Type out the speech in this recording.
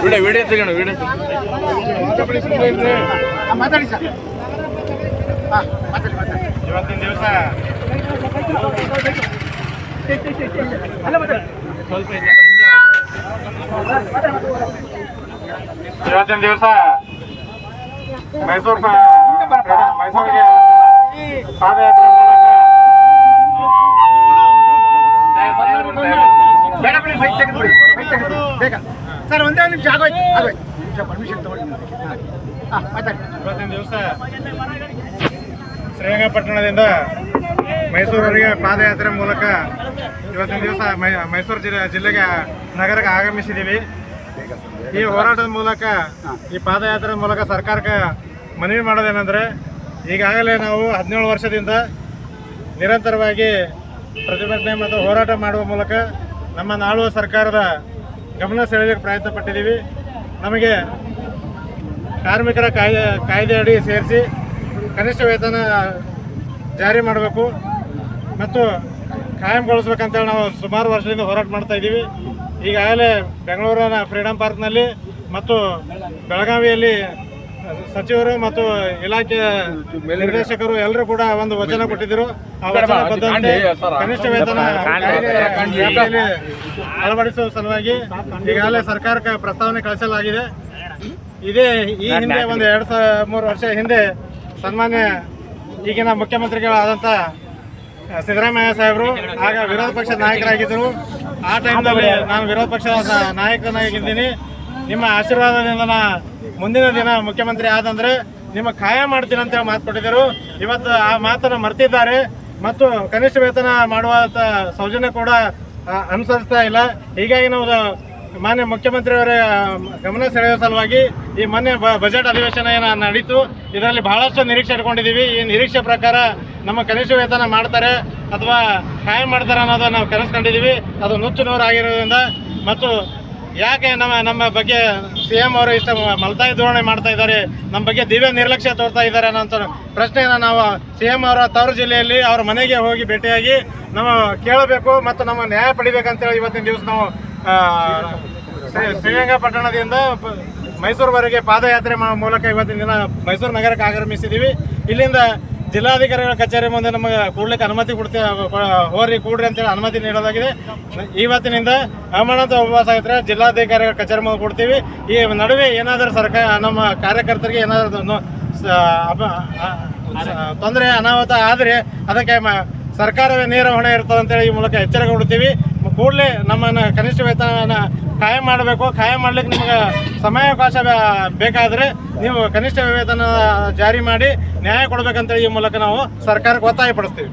Video ತೆಗೋಣ video ಮಾತಾಡಿ sir. ಇವತ್ತಿನ ದಿವಸ ಮೈಸೂರಿಗೆ ಪಾದಯಾತ್ರೆ ಸರ್ ಒಂದೇ ನಿಮಿಷ ಆಗೋಯ್ತು ಪರ್ಮಿಷನ್ ತಗೊಳ್ಳಿ. ಮಾತಾಡಿ. ಇವತ್ತಿನ ದಿವಸ ಶ್ರೀರಂಗಪಟ್ಟಣದಿಂದ ಮೈಸೂರಿಗೆ ಪಾದಯಾತ್ರೆ ಮೂಲಕ ಇವತ್ತಿನ ದಿವಸ ಮೈಸೂರು ಜಿಲ್ಲೆಗೆ ನಗರಕ್ಕೆ ಆಗಮಿಸಿದ್ದೀವಿ. ಈ ಹೋರಾಟದ ಮೂಲಕ ಈ ಪಾದಯಾತ್ರೆ ಮೂಲಕ ಸರ್ಕಾರಕ್ಕೆ ಮನವಿ ಮಾಡೋದೇನೆಂದರೆ, ಈಗಾಗಲೇ ನಾವು 17 ವರ್ಷದಿಂದ ನಿರಂತರವಾಗಿ ಪ್ರತಿಭಟನೆ ಮತ್ತು ಹೋರಾಟ ಮಾಡುವ ಮೂಲಕ ನಮ್ಮ ಆಳುವ ಸರ್ಕಾರದ ಗಮನ ಸೆಳೆಯಲಿಕ್ಕೆ ಪ್ರಯತ್ನ ಪಟ್ಟಿದ್ದೀವಿ. ನಮಗೆ ಕಾರ್ಮಿಕರ ಕಾಯ್ದೆ ಅಡಿ ಸೇರಿಸಿ ಕನಿಷ್ಠ ವೇತನ ಜಾರಿ ಮಾಡಬೇಕು ಮತ್ತು ಕಾಯಂಗೊಳಿಸ್ಬೇಕಂತೇಳಿ ನಾವು ಸುಮಾರು ವರ್ಷದಿಂದ ಹೋರಾಟ ಮಾಡ್ತಾ ಇದ್ದೀವಿ. ಈಗಾಗಲೇ ಬೆಂಗಳೂರಿನ ಫ್ರೀಡಂ ಪಾರ್ಕ್ನಲ್ಲಿ ಮತ್ತು ಬೆಳಗಾವಿಯಲ್ಲಿ ಸಚಿವರು ಮತ್ತು ಇಲಾಖೆ ನಿರ್ದೇಶಕರು ಎಲ್ಲರೂ ಕೂಡ ಒಂದು ವಚನ ಕೊಟ್ಟಿದ್ದರು. ಆ ವಚನ ಬದ್ಧಂತೆ ಕನಿಷ್ಠ ವೇತನ ಕಾಯ್ದೆಯಲ್ಲಿ ಅಳವಡಿಸುವ ಸಲುವಾಗಿ ಈಗಾಗಲೇ ಸರ್ಕಾರಕ್ಕೆ ಪ್ರಸ್ತಾವನೆ ಕಳಿಸಲಾಗಿದೆ. ಈ ಹಿಂದೆ ಒಂದು 2-3 ವರ್ಷ ಹಿಂದೆ ಸನ್ಮಾನ್ಯ ಈಗಿನ ಮುಖ್ಯಮಂತ್ರಿಗಳಾದಂಥ ಸಿದ್ದರಾಮಯ್ಯ ಸಾಹೇಬರು ಆಗ ವಿರೋಧ ಪಕ್ಷದ ನಾಯಕರಾಗಿದ್ದರು. ಆ ಟೈಮ್ನಲ್ಲಿ ನಾನು ವಿರೋಧ ಪಕ್ಷದ ನಾಯಕನಾಗಿದ್ದೀನಿ. ನಿಮ್ಮ ಆಶೀರ್ವಾದದಿಂದ ಮುಂದಿನ ದಿನ ಮುಖ್ಯಮಂತ್ರಿ ಆದಂದರೆ ನಿಮ್ಮ ಕಾಯ ಮಾಡ್ತೀನಿ ಅಂತೇಳಿ ಮಾತು ಕೊಟ್ಟಿದ್ದರು. ಇವತ್ತು ಆ ಮಾತನ್ನು ಮರ್ತಿದ್ದಾರೆ ಮತ್ತು ಕನಿಷ್ಠ ವೇತನ ಮಾಡುವ ಸೌಜನ್ಯ ಕೂಡ ಅನುಸರಿಸ್ತಾ ಇಲ್ಲ. ಹೀಗಾಗಿ ನಾವು ಮಾನ್ಯ ಮುಖ್ಯಮಂತ್ರಿಯವರ ಗಮನ ಸೆಳೆಯುವ ಸಲುವಾಗಿ ಈ ಮೊನ್ನೆ ಬಜೆಟ್ ಅಧಿವೇಶನ ಏನು ನಡೀತು, ಇದರಲ್ಲಿ ಬಹಳಷ್ಟು ನಿರೀಕ್ಷೆ ಇಟ್ಕೊಂಡಿದ್ದೀವಿ. ಈ ನಿರೀಕ್ಷೆ ಪ್ರಕಾರ ನಮ್ಮ ಕನಿಷ್ಠ ವೇತನ ಮಾಡ್ತಾರೆ ಅಥವಾ ಕಾಯಂ ಮಾಡ್ತಾರೆ ಅನ್ನೋದು ನಾವು ಕನಸ್ಕೊಂಡಿದ್ದೀವಿ. ಅದು ನುಚ್ಚು ಆಗಿರೋದ್ರಿಂದ ಮತ್ತು ಯಾಕೆ ನಮ್ಮ ಬಗ್ಗೆ CM ಅವರು ಇಷ್ಟ ಮಲತಾಯಿ ಧೋರಣೆ ಮಾಡ್ತಾ ಇದ್ದಾರೆ, ನಮ್ಮ ಬಗ್ಗೆ ದಿವ್ಯ ನಿರ್ಲಕ್ಷ್ಯ ತೋರ್ತಾ ಇದ್ದಾರೆ ಅನ್ನೋ ಪ್ರಶ್ನೆಯನ್ನು ನಾವು CM ಅವರ ತವರು ಜಿಲ್ಲೆಯಲ್ಲಿ ಅವರ ಮನೆಗೆ ಹೋಗಿ ಭೇಟಿಯಾಗಿ ನಾವು ಕೇಳಬೇಕು ಮತ್ತು ನಮ್ಮ ನ್ಯಾಯ ಪಡಿಬೇಕಂತೇಳಿ ಇವತ್ತಿನ ದಿವಸ ನಾವು ಶ್ರೀರಂಗಪಟ್ಟಣದಿಂದ ಮೈಸೂರುವರೆಗೆ ಪಾದಯಾತ್ರೆ ಮೂಲಕ ಇವತ್ತಿನ ದಿನ ಮೈಸೂರು ನಗರಕ್ಕೆ ಆಗಮಿಸಿದ್ದೀವಿ. ಇಲ್ಲಿಂದ ಜಿಲ್ಲಾಧಿಕಾರಿಗಳ ಕಚೇರಿ ಮುಂದೆ ನಮಗೆ ಕೂಡ್ಲಿಕ್ಕೆ ಅನುಮತಿ ಕೂಡ್ರಿ ಅಂತೇಳಿ ಅನುಮತಿ ನೀಡಲಾಗಿದೆ. ಇವತ್ತಿನಿಂದ ಅಮಾನತ ಉಪವಾಸ ಆಗಿದ್ರೆ ಜಿಲ್ಲಾಧಿಕಾರಿಗಳ ಕಚೇರಿ ಮುಂದೆ ಕೊಡ್ತೀವಿ. ಈ ನಡುವೆ ಏನಾದರೂ ನಮ್ಮ ಕಾರ್ಯಕರ್ತರಿಗೆ ಏನಾದರೂ ತೊಂದರೆ ಅನಾಹುತ ಆದರೆ ಅದಕ್ಕೆ ಸರ್ಕಾರವೇ ನೇರ ಹೊಣೆ ಇರ್ತದೆ ಅಂತೇಳಿ ಈ ಮೂಲಕ ಎಚ್ಚರಿಕೆ ಕೊಡ್ತೀವಿ. ಕೂಡಲೇ ನಮ್ಮನ್ನು ಕನಿಷ್ಠ ವೇತನ ಕಾಯಂ ಮಾಡಬೇಕು. ಕಾಯಂ ಮಾಡ್ಲಿಕ್ಕೆ ನಿಮಗೆ ಸಮಯಾವಕಾಶ ಬೇಕಾದರೆ ನೀವು ಕನಿಷ್ಠ ವೇತನ ಜಾರಿ ಮಾಡಿ ನ್ಯಾಯ ಕೊಡಬೇಕಂತೇಳಿ ಈ ಮೂಲಕ ನಾವು ಸರ್ಕಾರಕ್ಕೆ ಒತ್ತಾಯ ಪಡಿಸ್ತೀವಿ.